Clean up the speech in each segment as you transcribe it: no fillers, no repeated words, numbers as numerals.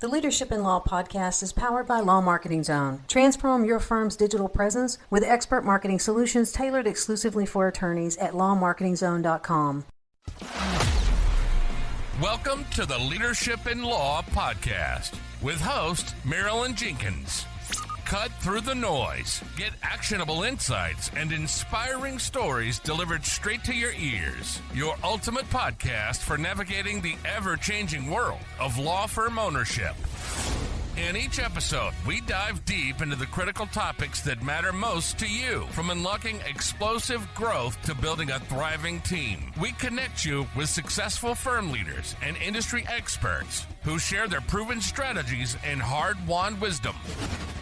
The Leadership in Law podcast is powered by Law Marketing Zone. Transform your firm's digital presence with expert marketing solutions tailored exclusively for attorneys at lawmarketingzone.com. Welcome to the Leadership in Law podcast with host Marilyn Jenkins. Cut through the noise, get actionable insights and inspiring stories delivered straight to your ears. Your ultimate podcast for navigating the ever-changing world of law firm ownership. In each episode, we dive deep into the critical topics that matter most to you, from unlocking explosive growth to building a thriving team. We connect you with successful firm leaders and industry experts who share their proven strategies and hard-won wisdom.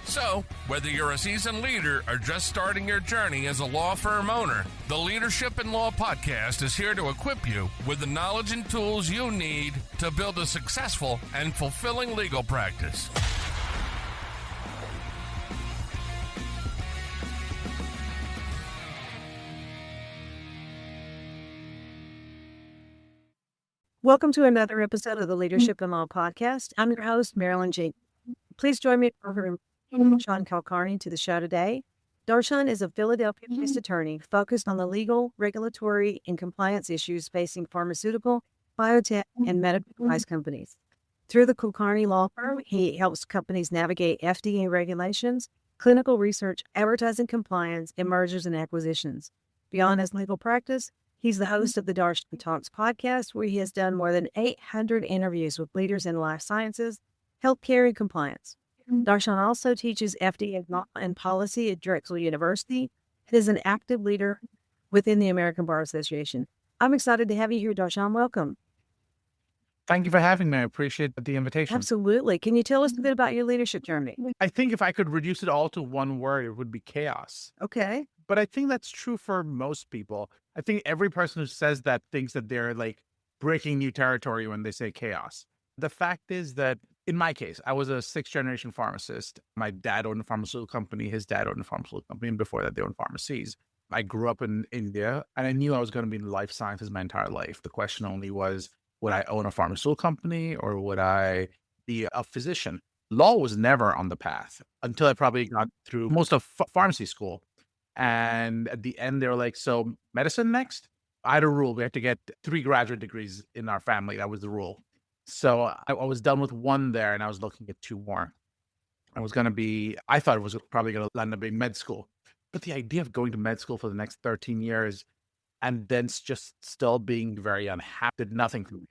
So, whether you're a seasoned leader or just starting your journey as a law firm owner, the Leadership in Law podcast is here to equip you with the knowledge and tools you need to build a successful and fulfilling legal practice. Welcome to another episode of the Leadership in Law podcast. I'm your host, Marilyn Jenkins. Please join me for Darshan Kulkarni to the show today. Darshan is a Philadelphia-based attorney focused on the legal, regulatory, and compliance issues facing pharmaceutical, biotech, and medical device companies. Through the Kulkarni Law Firm, he helps companies navigate FDA regulations, clinical research, advertising compliance, and mergers and acquisitions. Beyond his legal practice, he's the host of the Darshan Talks podcast, where he has done more than 800 interviews with leaders in life sciences, healthcare, and compliance. Darshan also teaches FDA law and policy at Drexel University and is an active leader within the American Bar Association. I'm excited to have you here, Darshan. Welcome. Thank you for having me. I appreciate the invitation. Absolutely. Can you tell us a bit about your leadership journey? I think if I could reduce it all to one word, it would be chaos. Okay. But I think that's true for most people. I think every person who says that thinks that they're like breaking new territory when they say chaos. The fact is that in my case, I was a sixth-generation pharmacist. My dad owned a pharmaceutical company. His dad owned a pharmaceutical company. And before that, they owned pharmacies. I grew up in India, and I knew I was going to be in life sciences my entire life. The question only was, would I own a pharmaceutical company or would I be a physician? Law was never on the path until I probably got through most of pharmacy school. And at the end, they were like, so medicine next? I had a rule. We had to get 3 graduate degrees in our family. That was the rule. So I was done with 1 there, and I was looking at 2 more. I thought it was probably going to land up being med school. But the idea of going to med school for the next 13 years and then just still being very unhappy did nothing for me.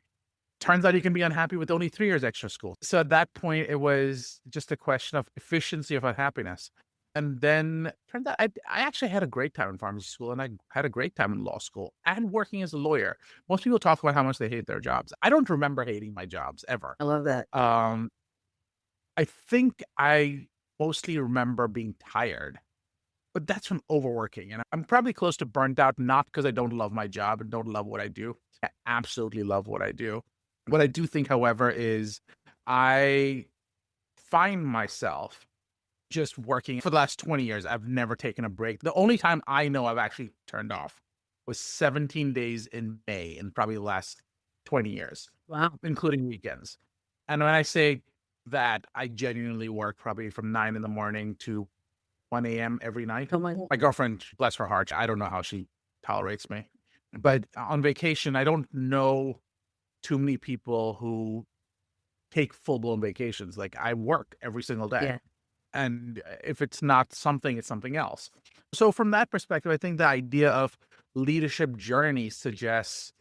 Turns out you can be unhappy with only 3 years extra school. So at that point, it was just a question of efficiency of unhappiness. And then turned out I actually had a great time in pharmacy school, and I had a great time in law school and working as a lawyer. Most people talk about how much they hate their jobs. I don't remember hating my jobs ever. I love that. I think I mostly remember being tired, but that's from overworking. And I'm probably close to burnt out, not because I don't love my job and don't love what I do. I absolutely love what I do. What I do think, however, is I find myself just working for the last 20 years. I've never taken a break. The only time I know I've actually turned off was 17 days in May in probably the last 20 years. Wow. Including weekends. And when I say that, I genuinely work probably from 9 in the morning to 1 a.m. every night. Oh my. My girlfriend, bless her heart, I don't know how she tolerates me. But on vacation, I don't know too many people who take full-blown vacations. Like, I work every single day. Yeah. And if it's not something, it's something else. So from that perspective, I think the idea of leadership journey suggests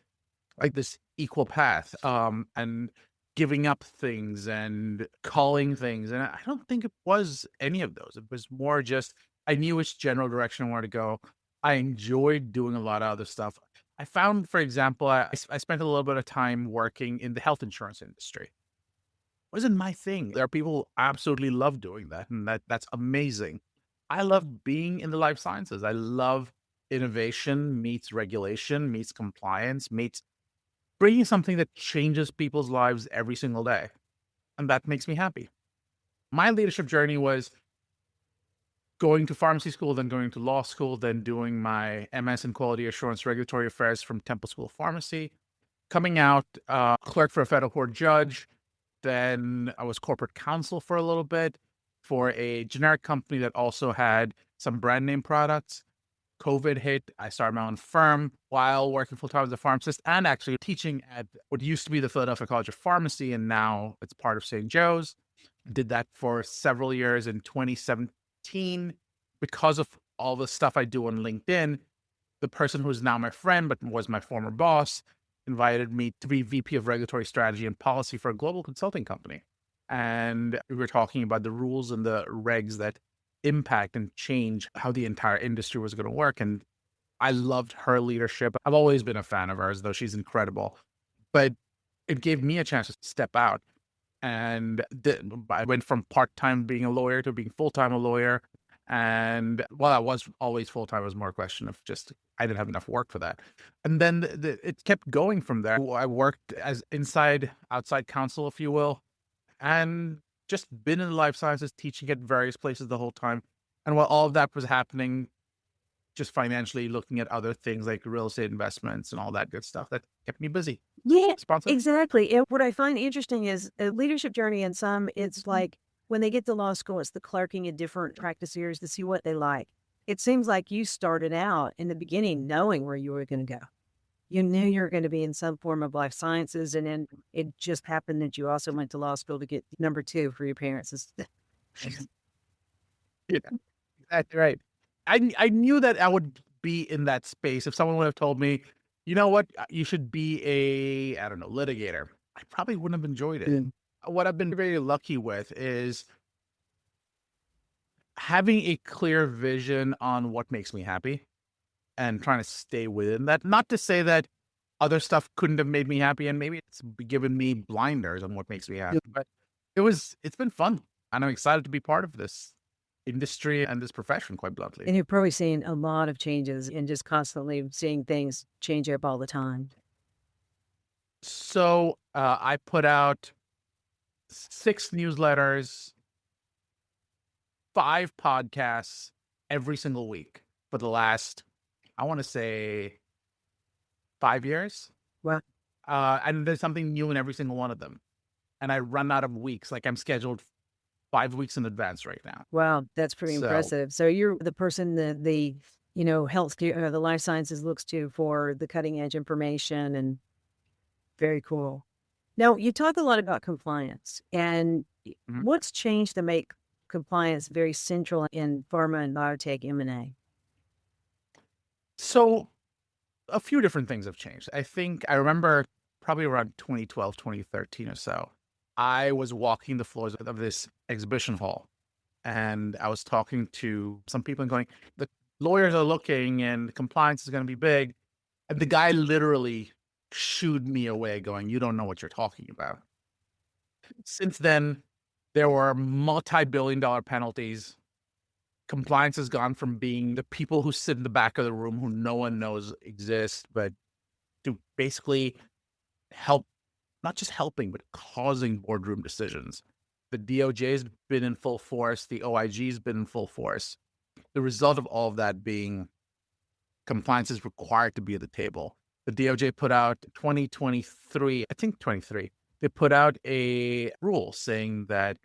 like this equal path and giving up things and calling things. And I don't think it was any of those. It was more just, I knew which general direction I wanted to go. I enjoyed doing a lot of other stuff. I found, for example, I spent a little bit of time working in the health insurance industry. Wasn't my thing. There are people who absolutely love doing that, and that's amazing. I love being in the life sciences. I love innovation meets regulation, meets compliance, meets bringing something that changes people's lives every single day. And that makes me happy. My leadership journey was going to pharmacy school, then going to law school, then doing my MS in Quality Assurance Regulatory Affairs from Temple School of Pharmacy, coming out, clerk for a federal court judge, Then I was corporate counsel for a little bit for a generic company that also had some brand name products. COVID hit. I started my own firm while working full time as a pharmacist and actually teaching at what used to be the Philadelphia College of Pharmacy, and now it's part of St. Joe's. Did that for several years. In 2017, because of all the stuff I do on LinkedIn, the person who's now my friend but was my former boss invited me to be VP of Regulatory Strategy and Policy for a global consulting company. And we were talking about the rules and the regs that impact and change how the entire industry was going to work. And I loved her leadership. I've always been a fan of hers, though she's incredible. But it gave me a chance to step out. And I went from part-time being a lawyer to being full-time a lawyer. And while I was always full-time, it was more a question of just, I didn't have enough work for that. And then it kept going from there. I worked as outside counsel, if you will, and just been in the life sciences, teaching at various places the whole time. And while all of that was happening, just financially looking at other things like real estate investments and all that good stuff that kept me busy. Yeah, Sponsor? exactly. And what I find interesting is a leadership journey in some, it's like when they get to law school, it's the clerking in different practice areas to see what they like. It seems like you started out in the beginning knowing where you were going to go. You knew you were going to be in some form of life sciences, and then it just happened that you also went to law school to get number 2 for your parents. Yeah, exactly right. I knew that I would be in that space. If someone would have told me, you know what, you should be a, I don't know, litigator, I probably wouldn't have enjoyed it. Yeah. What I've been very lucky with is having a clear vision on what makes me happy and trying to stay within that. Not to say that other stuff couldn't have made me happy, and maybe it's given me blinders on what makes me happy, but it's been fun. And I'm excited to be part of this industry and this profession, quite bluntly. And you've probably seen a lot of changes and just constantly seeing things change up all the time. So I put out 6 newsletters, 5 podcasts every single week for the last, I want to say, 5 years. Wow. And there's something new in every single one of them. And I run out of weeks. Like I'm scheduled 5 weeks in advance right now. Wow, that's pretty impressive. So you're the person that the healthcare or the life sciences looks to for the cutting edge information, and very cool. Now, you talk a lot about compliance, and what's changed to make compliance very central in pharma and biotech M&A? So a few different things have changed. I remember probably around 2012, 2013 or so, I was walking the floors of this exhibition hall, and I was talking to some people and going, the lawyers are looking and compliance is going to be big. And the guy literally shooed me away going, you don't know what you're talking about. Since then, there were multi-billion-dollar penalties. Compliance has gone from being the people who sit in the back of the room who no one knows exist, but to basically help, not just helping, but causing boardroom decisions. The DOJ has been in full force. The OIG has been in full force. The result of all of that being compliance is required to be at the table. The DOJ put out 2023, I think 23, they put out a rule saying that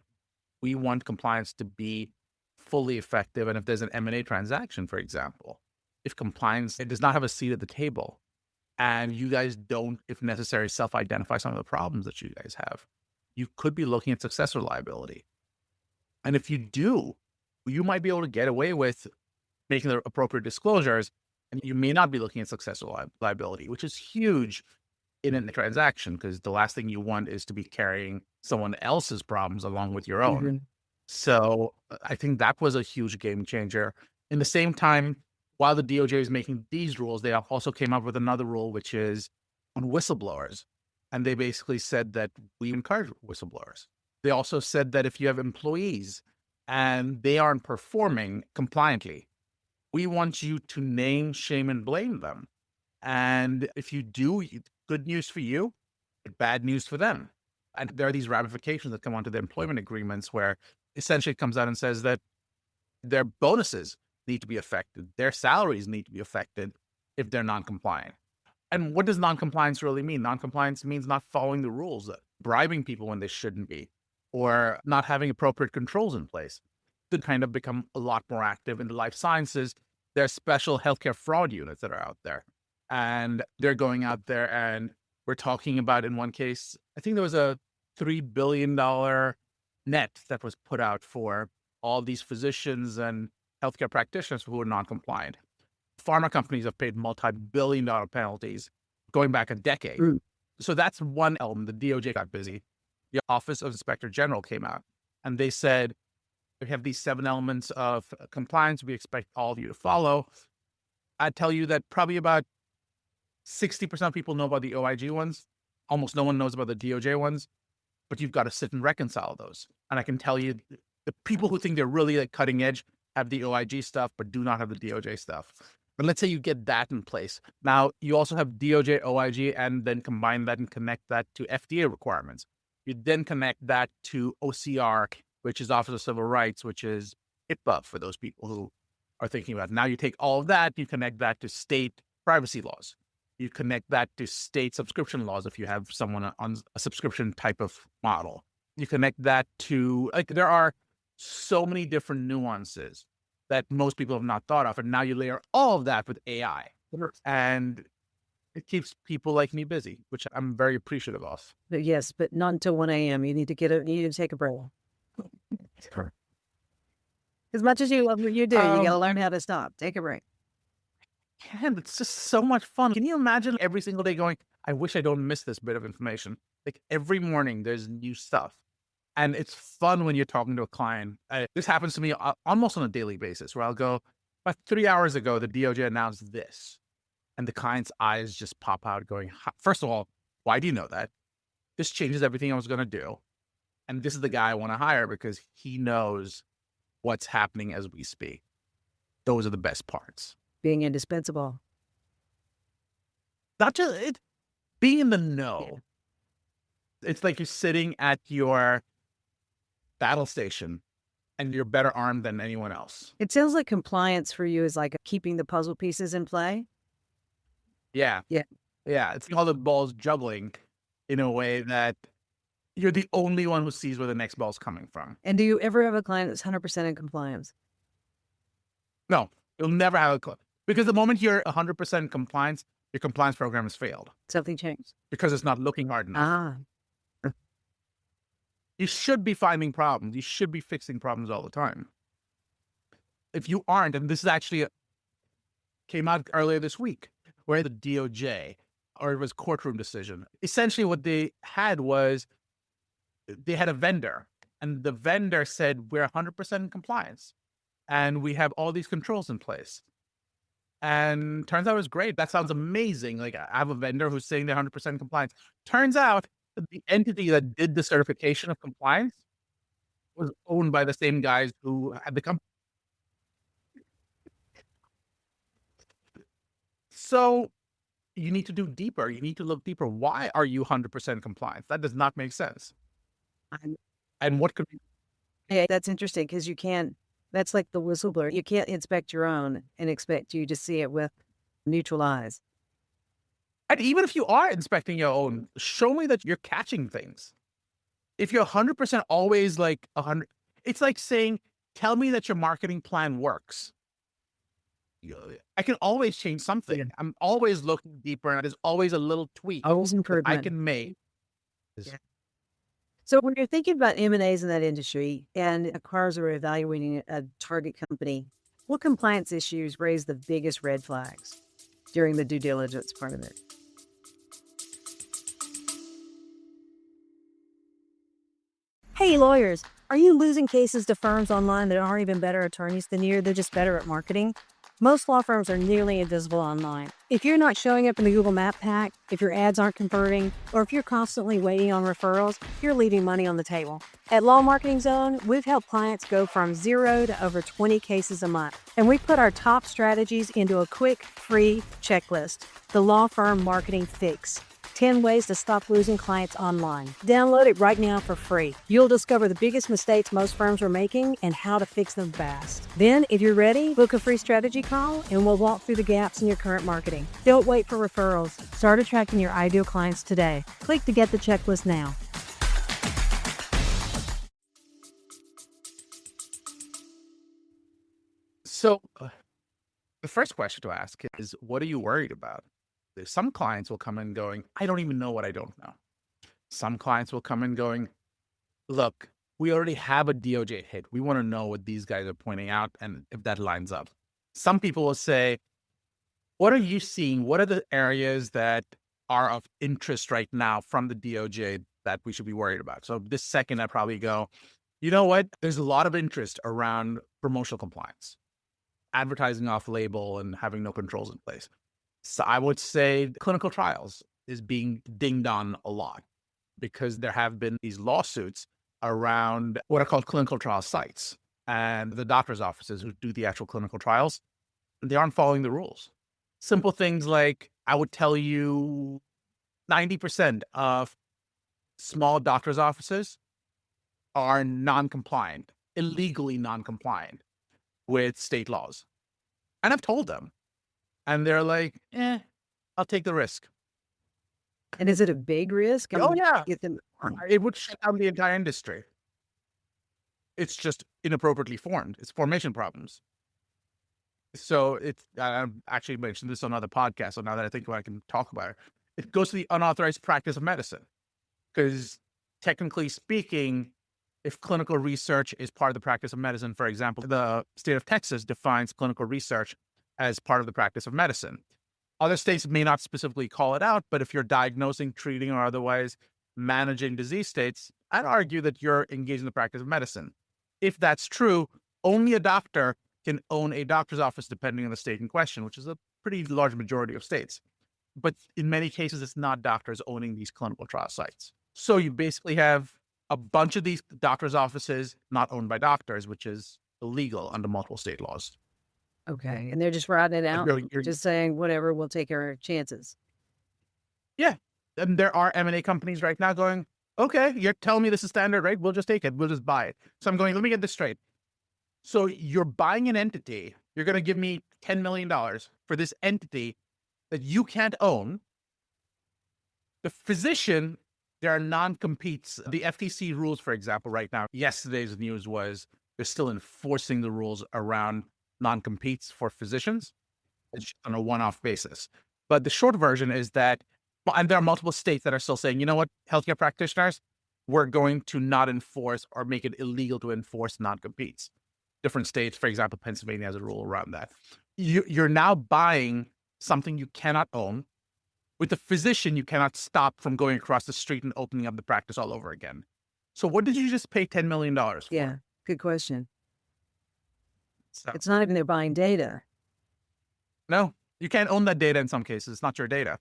we want compliance to be fully effective. And if there's an M&A transaction, for example, if compliance it does not have a seat at the table, and you guys don't, if necessary, self-identify some of the problems that you guys have, you could be looking at successor liability. And if you do, you might be able to get away with making the appropriate disclosures, and you may not be looking at successor liability, which is huge in a transaction, because the last thing you want is to be carrying someone else's problems along with your own. Mm-hmm. So I think that was a huge game changer. In the same time, while the DOJ is making these rules, they also came up with another rule, which is on whistleblowers. And they basically said that we encourage whistleblowers. They also said that if you have employees and they aren't performing compliantly, we want you to name, shame, and blame them. And if you do, good news for you, but bad news for them. And there are these ramifications that come onto the employment agreements where essentially it comes out and says that their bonuses need to be affected. Their salaries need to be affected if they're non-compliant. And what does non-compliance really mean? Non-compliance means not following the rules. bribing people when they shouldn't be, or not having appropriate controls in place. To kind of become a lot more active in the life sciences. There are special healthcare fraud units that are out there, and they're going out there, and we're talking about, in one case, I think there was a $3 billion net that was put out for all these physicians and healthcare practitioners who were non-compliant. Pharma companies have paid multi-billion-dollar penalties going back a decade. So that's one element. The DOJ got busy. The Office of Inspector General came out, and they said, we have these 7 elements of compliance we expect all of you to follow. I'd tell you that probably about 60% of people know about the OIG ones. Almost no one knows about the DOJ ones, but you've got to sit and reconcile those. And I can tell you, the people who think they're really like cutting edge have the OIG stuff, but do not have the DOJ stuff. But let's say you get that in place. Now, you also have DOJ, OIG, and then combine that and connect that to FDA requirements. You then connect that to OCR, which is Office of Civil Rights, which is HIPAA for those people who are thinking about it. Now you take all of that, you connect that to state privacy laws. You connect that to state subscription laws if you have someone on a subscription type of model. You connect that to, like, there are so many different nuances that most people have not thought of. And now you layer all of that with AI. And it keeps people like me busy, which I'm very appreciative of. Yes, but not until 1 a.m. You need to you need to take a break. As much as you love what you do, you got to learn how to stop. Take a break. And it's just so much fun. Can you imagine every single day going, I wish I don't miss this bit of information. Like every morning there's new stuff. And it's fun when you're talking to a client. This happens to me almost on a daily basis where I'll go, about 3 hours ago, the DOJ announced this. And the client's eyes just pop out going, first of all, why do you know that? This changes everything I was going to do. And this is the guy I want to hire because he knows what's happening as we speak. Those are the best parts. Being indispensable. Not just it, being in the know. Yeah. It's like you're sitting at your battle station and you're better armed than anyone else. It sounds like compliance for you is like keeping the puzzle pieces in play. Yeah. It's all the balls juggling in a way that you're the only one who sees where the next ball's coming from. And do you ever have a client that's 100% in compliance? No, you'll never have a client. Because the moment you're 100% compliance, your compliance program has failed. Something changed. Because it's not looking hard enough. You should be finding problems. You should be fixing problems all the time. If you aren't, and this is actually came out earlier this week, where the DOJ, or it was courtroom decision, essentially what they had was, they had a vendor, and the vendor said, we're 100% in compliance, and we have all these controls in place. And turns out it was great. That sounds amazing. Like, I have a vendor who's saying they're 100% compliance. Turns out that the entity that did the certification of compliance was owned by the same guys who had the company. So you need to do deeper. You need to look deeper. Why are you 100% compliant? That does not make sense. And what could be? Hey, that's interesting because you can't, that's like the whistleblower. You can't inspect your own and expect you to see it with neutral eyes. And even if you are inspecting your own, show me that you're catching things. If you're 100% always like 100, it's like saying, tell me that your marketing plan works. I can always change something. Yeah. I'm always looking deeper, and there's always a little tweak always improvement I can make. Yeah. So when you're thinking about M&As in that industry and acquirers are evaluating a target company, what compliance issues raise the biggest red flags during the due diligence part of it? Hey, lawyers, are you losing cases to firms online that aren't even better attorneys than you? They're just better at marketing. Most law firms are nearly invisible online. If you're not showing up in the Google Map pack, if your ads aren't converting, or if you're constantly waiting on referrals, you're leaving money on the table. At Law Marketing Zone, we've helped clients go from 0 to over 20 cases a month. And we've put our top strategies into a quick, free checklist, the Law Firm Marketing Fix. 10 ways to stop losing clients online. Download it right now for free. You'll discover the biggest mistakes most firms are making and how to fix them fast. Then, if you're ready, book a free strategy call and we'll walk through the gaps in your current marketing. Don't wait for referrals. Start attracting your ideal clients today. Click to get the checklist now. So the first question to ask is, what are you worried about? Some clients will come in going, I don't even know what I don't know. Some clients will come in going, look, we already have a DOJ hit. We want to know what these guys are pointing out and if that lines up. Some people will say, what are you seeing? What are the areas that are of interest right now from the DOJ that we should be worried about? So this second, I'd probably go, you know what? There's a lot of interest around promotional compliance, advertising off label and having no controls in place. So I would say clinical trials is being dinged on a lot because there have been these lawsuits around what are called clinical trial sites and the doctor's offices who do the actual clinical trials. They aren't following the rules. Simple things like, I would tell you 90% of small doctor's offices are non-compliant, illegally non-compliant with state laws. And I've told them. And they're like, I'll take the risk. And is it a big risk? Oh, yeah. Get them. It would shut down the entire industry. It's just inappropriately formed. It's formation problems. So I actually mentioned this on another podcast. So now that I think about it, I can talk about it. It goes to the unauthorized practice of medicine. Because technically speaking, if clinical research is part of the practice of medicine, for example, the state of Texas defines clinical research as part of the practice of medicine. Other states may not specifically call it out, but if you're diagnosing, treating, or otherwise managing disease states, I'd argue that you're engaged in the practice of medicine. If that's true, only a doctor can own a doctor's office depending on the state in question, which is a pretty large majority of states. But in many cases, it's not doctors owning these clinical trial sites. So you basically have a bunch of these doctors' offices not owned by doctors, which is illegal under multiple state laws. Okay. And they're just riding it out, You're just saying, whatever, we'll take our chances. Yeah. And there are M&A companies right now going, okay, you're telling me this is standard, right? We'll just take it. We'll just buy it. So I'm going, let me get this straight. So you're buying an entity. You're going to give me $10 million for this entity that you can't own. The physician, there are non-competes. The FTC rules, for example, right now, yesterday's news was they're still enforcing the rules around non-competes for physicians. It's on a one-off basis. But the short version is that, and there are multiple states that are still saying, you know what, healthcare practitioners, we're going to not enforce or make it illegal to enforce non-competes. Different states, for example, Pennsylvania has a rule around that. You're now buying something you cannot own. With a physician, you cannot stop from going across the street and opening up the practice all over again. So what did you just pay $10 million for? Yeah, good question. So, It's not even they're buying data. no, you can't own that data in some cases. It's not your data.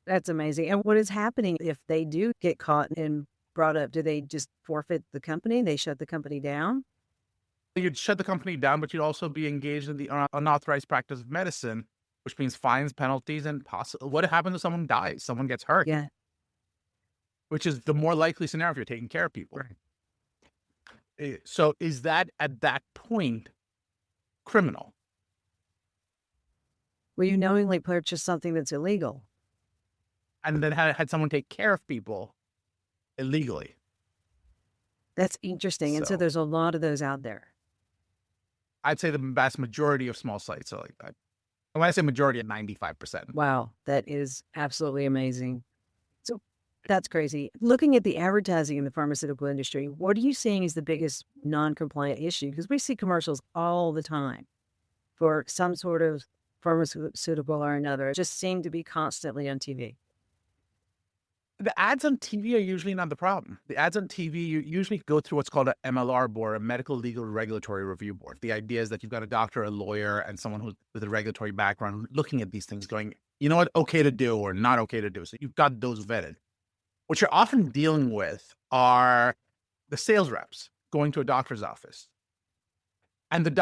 That's amazing. And what is happening if they do get caught and brought up? Do they just forfeit the company? They shut the company down? You'd shut the company down, but you'd also be engaged in the unauthorized practice of medicine, which means fines, penalties, and what happens if someone dies? Someone gets hurt. Yeah. Which is the more likely scenario if you're taking care of people. Right. So is that at that point criminal? Well, you knowingly purchase something that's illegal. And then had someone take care of people illegally. That's interesting. And so So- there's a lot of those out there. I'd say the vast majority of small sites are like that. And when I say majority, 95%. Wow, that is absolutely amazing. So that's crazy. Looking at the advertising in the pharmaceutical industry, what are you seeing is the biggest non-compliant issue? Because we see commercials all the time for some sort of pharmaceutical or another. It just seem to be constantly on TV. The ads on TV are usually not the problem. The ads on TV, you usually go through what's called an MLR board, a medical legal regulatory review board. The idea is that you've got a doctor, a lawyer, and someone who's with a regulatory background looking at these things going, you know what, okay to do or not okay to do. So you've got those vetted. What you're often dealing with are the sales reps going to a doctor's office. And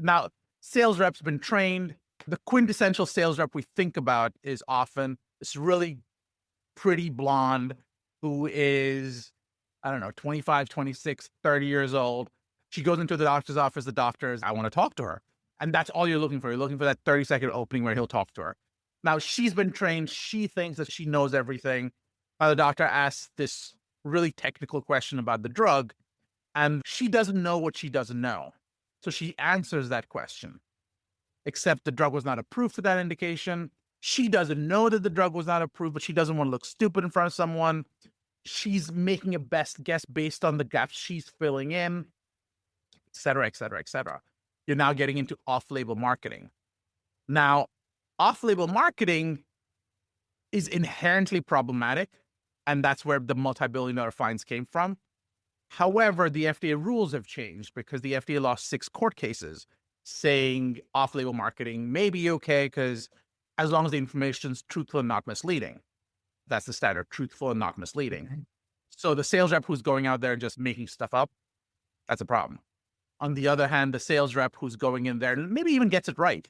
now sales reps been trained. The quintessential sales rep we think about is often this really pretty blonde who is, I don't know, 25, 26, 30 years old. She goes into the doctor's office. The doctor's, I want to talk to her. And that's all you're looking for. You're looking for that 30-second opening where he'll talk to her. Now, she's been trained. She thinks that she knows everything. The doctor asks this really technical question about the drug, and she doesn't know what she doesn't know. So she answers that question, except the drug was not approved for that indication. She doesn't know that the drug was not approved, but she doesn't want to look stupid in front of someone. She's making a best guess based on the gaps she's filling in, et cetera, et cetera, et cetera. You're now getting into off-label marketing. Now, off-label marketing is inherently problematic, and that's where the multi-billion-dollar fines came from. However, the FDA rules have changed because the FDA lost 6 court cases saying off-label marketing may be okay because as long as the information is truthful and not misleading. That's the standard, truthful and not misleading. Okay. So the sales rep who's going out there and just making stuff up, that's a problem. On the other hand, the sales rep who's going in there and maybe even gets it right.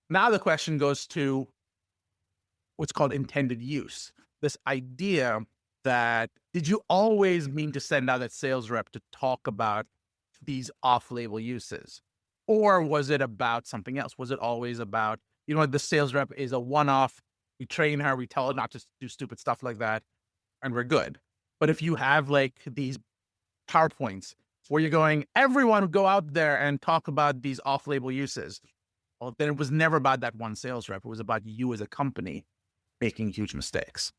Now the question goes to what's called intended use. This idea that, did you always mean to send out that sales rep to talk about these off-label uses? Or was it about something else? Was it always about, the sales rep is a one-off, we train her, we tell her not to do stupid stuff like that, and we're good. But if you have like these PowerPoints where you're going, everyone go out there and talk about these off-label uses, well, then it was never about that one sales rep. It was about you as a company making huge mistakes.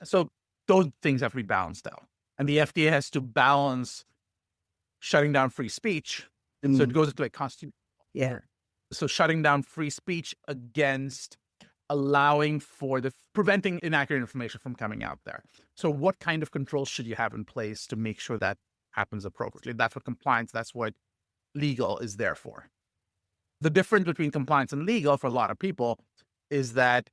So those things have to be balanced out. And the FDA has to balance shutting down free speech. So it goes into a constitutional. Yeah. So shutting down free speech against allowing for preventing inaccurate information from coming out there. So what kind of controls should you have in place to make sure that happens appropriately? That's what compliance, that's what legal is there for. The difference between compliance and legal for a lot of people is that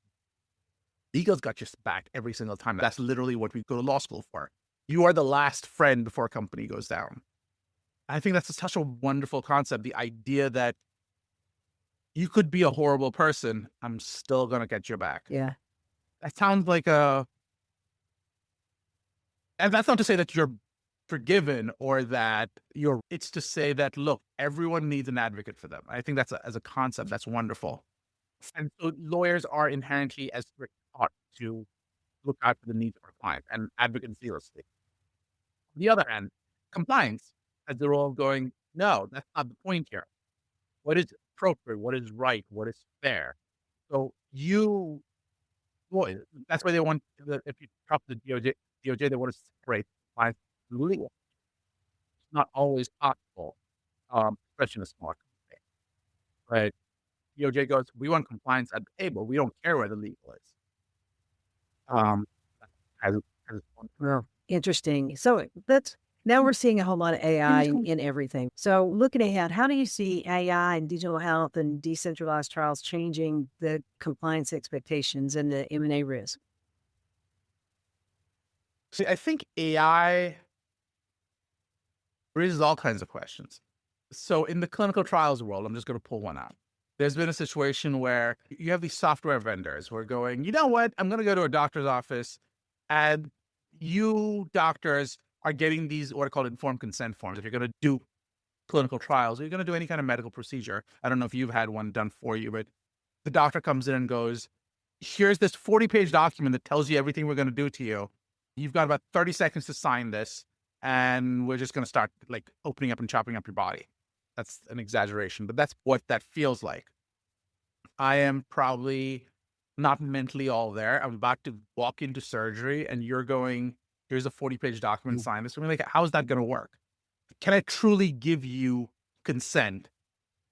legal's got your back every single time. That's literally what we go to law school for. You are the last friend before a company goes down. I think that's such a wonderful concept. The idea that you could be a horrible person, I'm still going to get your back. Yeah. That sounds like and that's not to say that you're forgiven or that it's to say that, look, everyone needs an advocate for them. I think that's as a concept, that's wonderful. And so lawyers are inherently as taught to look out for the needs of our client and advocate seriously. On the other hand, compliance has the role of going, no, that's not the point here. What is appropriate? What is right? What is fair? So that's why they want, if you talk to the DOJ, they want to separate compliance from legal. It's not always possible, especially in a small company. But DOJ goes, we want compliance at the table. We don't care where the legal is. Well, interesting. So now we're seeing a whole lot of AI in everything. So looking ahead, how do you see AI and digital health and decentralized trials changing the compliance expectations and the M&A risk? See, I think AI raises all kinds of questions. So in the clinical trials world, I'm just going to pull one out. There's been a situation where you have these software vendors who are going, you know what, I'm going to go to a doctor's office and you doctors are getting these what are called informed consent forms. If you're going to do clinical trials, or you're going to do any kind of medical procedure, I don't know if you've had one done for you, but the doctor comes in and goes, here's this 40-page document that tells you everything we're going to do to you. You've got about 30 seconds to sign this, and we're just going to start like opening up and chopping up your body. That's an exaggeration, but that's what that feels like. I am probably not mentally all there. I'm about to walk into surgery, and you're going, here's a 40-page document, sign this. I'm like, how is that going to work? Can I truly give you consent?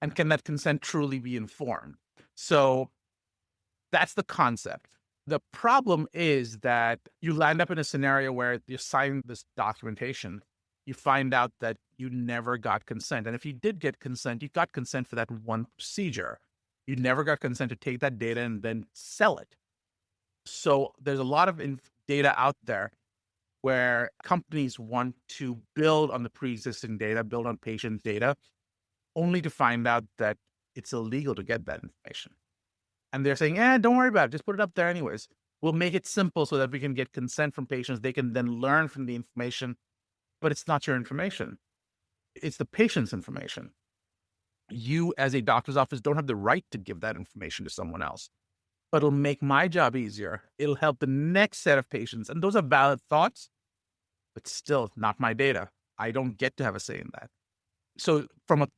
And can that consent truly be informed? So that's the concept. The problem is that you land up in a scenario where you sign this documentation, you find out that you never got consent. And if you did get consent, you got consent for that one procedure. You never got consent to take that data and then sell it. So there's a lot of data out there where companies want to build on the pre-existing data, build on patient data, only to find out that it's illegal to get that information. And they're saying, don't worry about it. Just put it up there anyways. We'll make it simple so that we can get consent from patients. They can then learn from the information, but it's not your information. It's the patient's information. You as a doctor's office don't have the right to give that information to someone else, but it'll make my job easier. It'll help the next set of patients. And those are valid thoughts, but still not my data. I don't get to have a say in that. So from a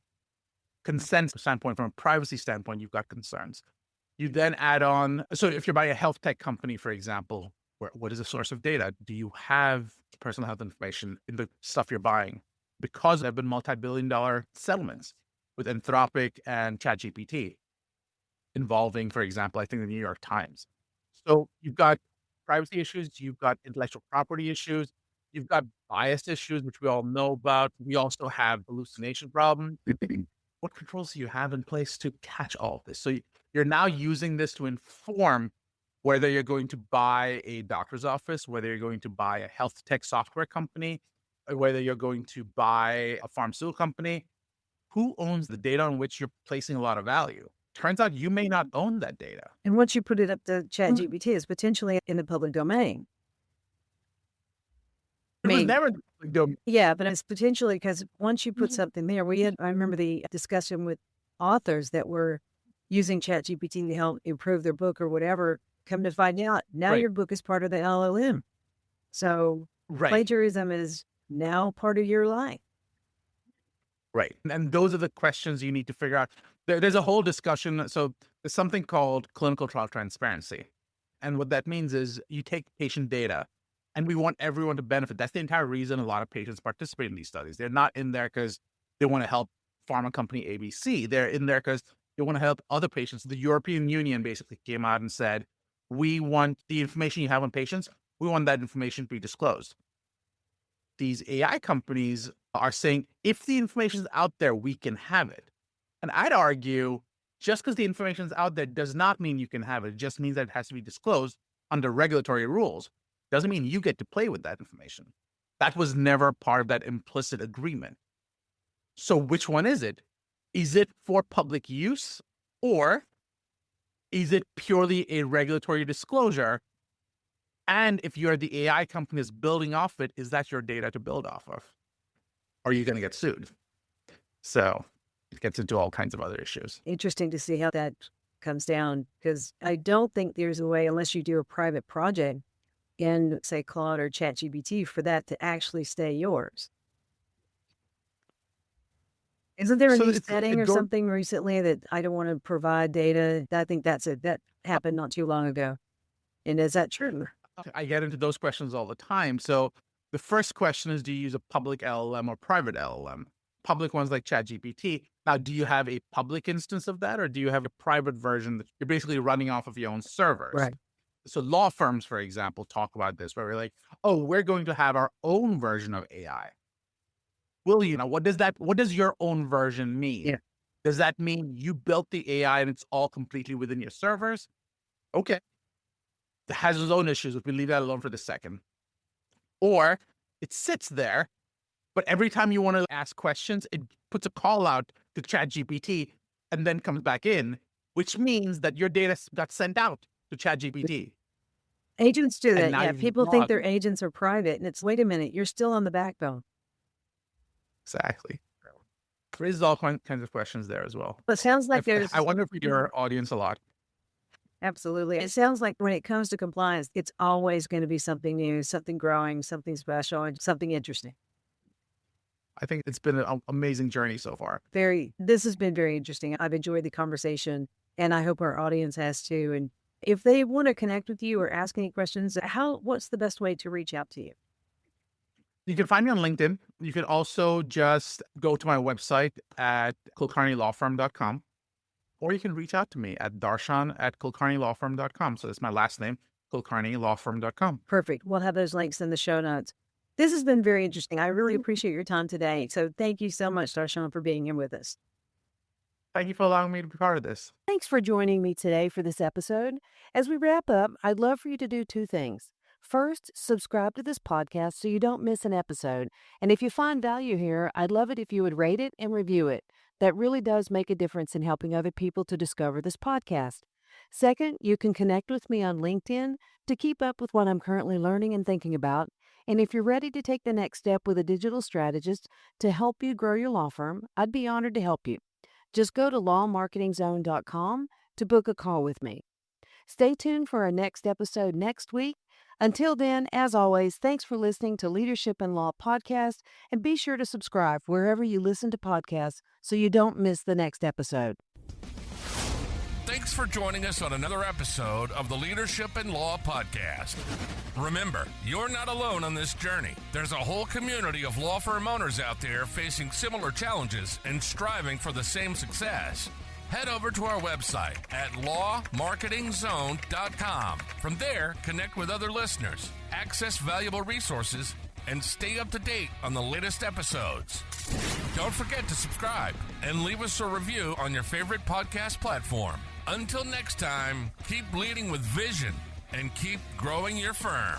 consent standpoint, from a privacy standpoint, you've got concerns. You then add on, so if you're buying a health tech company, for example, what is the source of data? Do you have personal health information in the stuff you're buying? Because there have been multi-billion-dollar settlements with Anthropic and ChatGPT involving, for example, I think the New York Times. So you've got privacy issues, you've got intellectual property issues, you've got bias issues, which we all know about. We also have hallucination problems. What controls do you have in place to catch all of this? So you're now using this to inform whether you're going to buy a doctor's office, whether you're going to buy a health tech software company, or whether you're going to buy a pharmaceutical company. Who owns the data on which you're placing a lot of value? Turns out you may not own that data. And once you put it up to ChatGPT, it's potentially in the public domain. It was never in the public domain. Yeah, but it's potentially, because once you put something there, I remember the discussion with authors that were using ChatGPT to help improve their book or whatever. Come to find out, now Right. your book is part of the LLM. So Right. plagiarism is now part of your life. Right. And those are the questions you need to figure out. There's a whole discussion. So there's something called clinical trial transparency. And what that means is you take patient data and we want everyone to benefit. That's the entire reason a lot of patients participate in these studies. They're not in there because they want to help pharma company ABC. They're in there because they want to help other patients. The European Union basically came out and said, we want the information you have on patients, we want that information to be disclosed. These AI companies are saying, if the information is out there, we can have it. And I'd argue, just because the information is out there does not mean you can have it. It just means that it has to be disclosed under regulatory rules. Doesn't mean you get to play with that information. That was never part of that implicit agreement. So which one is it? Is it for public use, or is it purely a regulatory disclosure? And if you're the AI company that's building off it, is that your data to build off of? Or are you going to get sued? So it gets into all kinds of other issues. Interesting to see how that comes down, because I don't think there's a way, unless you do a private project in, say, Claude or ChatGPT, for that to actually stay yours. Isn't there a So new it's- setting it or go- something recently that I don't want to provide data? I think that happened not too long ago. And is that true? I get into those questions all the time. So the first question is, do you use a public LLM or private LLM? Public ones like ChatGPT. Now, do you have a public instance of that, or do you have a private version that you're basically running off of your own servers? Right. So law firms, for example, talk about this, where we're like, oh, we're going to have our own version of AI. Well, what does your own version mean? Yeah. Does that mean you built the AI and it's all completely within your servers? Okay. It has its own issues, if we leave that alone for the second. Or it sits there, but every time you want to ask questions, it puts a call out to ChatGPT and then comes back in, which means that your data got sent out to ChatGPT. Agents do And that. now Yeah. you've People think logged- their agents are private, and it's, wait a minute, you're still on the backbone. Exactly. It raises all kinds of questions there as well. But it sounds like there's I wonder for your audience a lot. absolutely. It sounds like when it comes to compliance, it's always going to be something new, something growing, something special, and something interesting. I think it's been an amazing journey so far. This has been very interesting. I've enjoyed the conversation, and I hope our audience has too. And if they want to connect with you or ask any questions, what's the best way to reach out to you? You can find me on LinkedIn. You can also just go to my website at kulkarnilawfirm.com, or you can reach out to me at darshan@kulkarnilawfirm.com. So that's my last name, kulkarnilawfirm.com. Perfect. We'll have those links in the show notes. This has been very interesting. I really appreciate your time today. So thank you so much, Darshan, for being here with us. Thank you for allowing me to be part of this. Thanks for joining me today for this episode. As we wrap up, I'd love for you to do two things. First, subscribe to this podcast so you don't miss an episode. And if you find value here, I'd love it if you would rate it and review it. That really does make a difference in helping other people to discover this podcast. Second, you can connect with me on LinkedIn to keep up with what I'm currently learning and thinking about. And if you're ready to take the next step with a digital strategist to help you grow your law firm, I'd be honored to help you. Just go to lawmarketingzone.com to book a call with me. Stay tuned for our next episode next week. Until then, as always, thanks for listening to Leadership in Law Podcast, and be sure to subscribe wherever you listen to podcasts so you don't miss the next episode. Thanks for joining us on another episode of the Leadership in Law Podcast. Remember, you're not alone on this journey. There's a whole community of law firm owners out there facing similar challenges and striving for the same success. Head over to our website at lawmarketingzone.com. From there, connect with other listeners, access valuable resources, and stay up to date on the latest episodes. Don't forget to subscribe and leave us a review on your favorite podcast platform. Until next time, keep leading with vision and keep growing your firm.